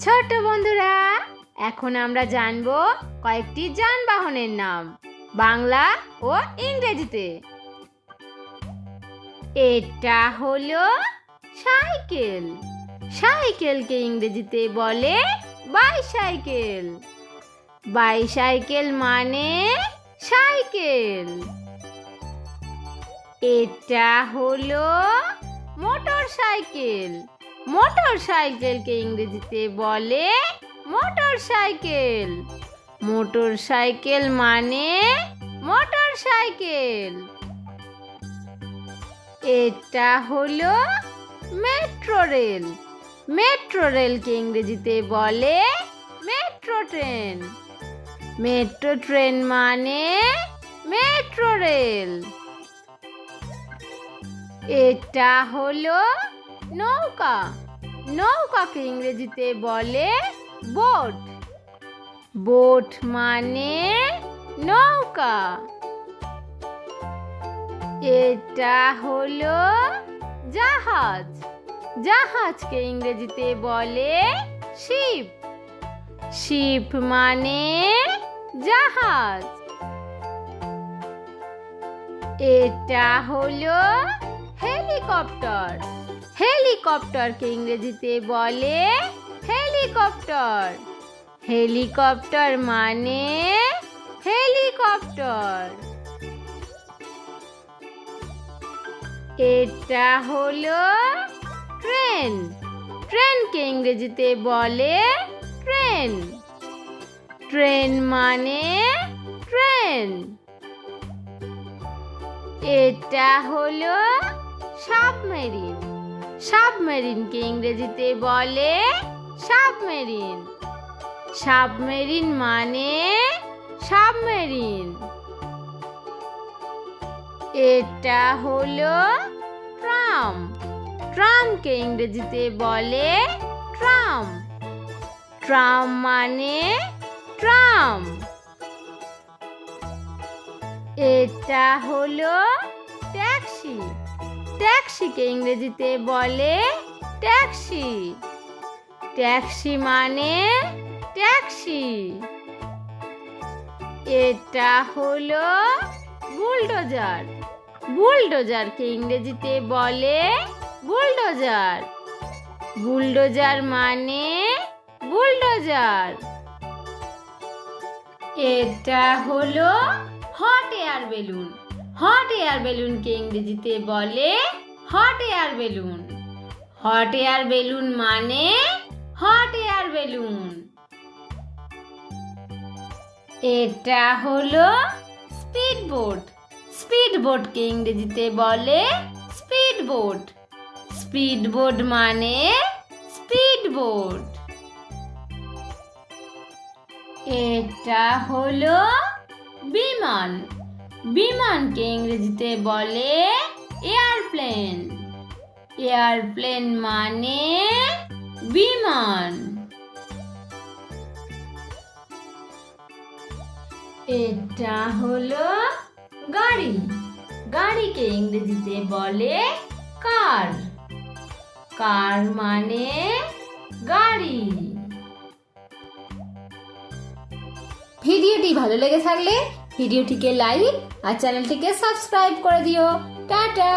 ছোট বন্ধুরা, এখন আমরা জানবো কয়েকটি যানবাহনের নাম বাংলা ও ইংরেজিতে। এটা হলো সাইকেল। সাইকেলকে ইংরেজিতে বলে বাইসাইকেল। বাইসাইকেল মানে সাইকেল। এটা হলো মোটর সাইকেল। মোটর সাইকেলকে ইংরেজিতে বলে মোটর সাইকেল। মোটর সাইকেল মানে মোটর সাইকেল। এটা হলো মেট্রো রেল। মেট্রো রেলকে ইংরেজিতে বলে মেট্রো ট্রেন। মেট্রো ট্রেন মানে মেট্রো রেল। এটা হলো নৌকা। নৌকাকে ইংরেজিতে বলে বোট। বোট মানে নৌকা। এটা হলো জাহাজ। জাহাজকে ইংরেজিতে বলে শিপ। শিপ মানে জাহাজ। এটা হলো হেলিকপ্টার। হেলিকপ্টারকে ইংরেজিতে বলে হেলিকপ্টার। হেলিকপ্টার মানে হেলিকপ্টার। এটা হলো ট্রেন। ট্রেনকে ইংরেজিতে বলে ট্রেন। ট্রেন মানে ট্রেন। এটা হলো সাবমেরিন। সাবমেরিনকে ইংরেজিতে বলে সাবমেরিন। সাবমেরিন মানে সাবমেরিন। এটা হলো ট্রাম। ট্রামকে ইংরেজিতে বলে ট্রাম। ট্রাম মানে ট্রাম। এটা হলো ট্যাক্সি। ট্যাক্সিকে ইংরেজিতে বলে ট্যাক্সি। ট্যাক্সি মানে ট্যাক্সি। এটা হলো বুলডোজার। বুলডোজারকে ইংরেজিতে বলে বুলডোজার। বুলডোজার মানে বুলডোজার। এটা হলো hot air balloon. Hot air বেলুনকে ইংরেজিতে বলে hot air balloon. Hot air balloon মানে হট এয়ার বেলুন। এটা হলো স্পিড বোট। স্পিড বোটকে ইংরেজিতে বলে স্পিড বোট। স্পিড বোট মানে স্পিড বোট। এটা হলো বিমান। বিমানকে ইংরেজিতে বলে এয়ারপ্লেন। এয়ারপ্লেন মানে বিমান। এটা হলো গাড়ি। গাড়িকে ইংরেজিতে বলে কার। কার মানে গাড়ি। ভিডিওটি ভালো লেগে থাকলে ভিডিওটিকে লাইক আর চ্যানেলটিকে সাবস্ক্রাইব করে দিও। টাটা।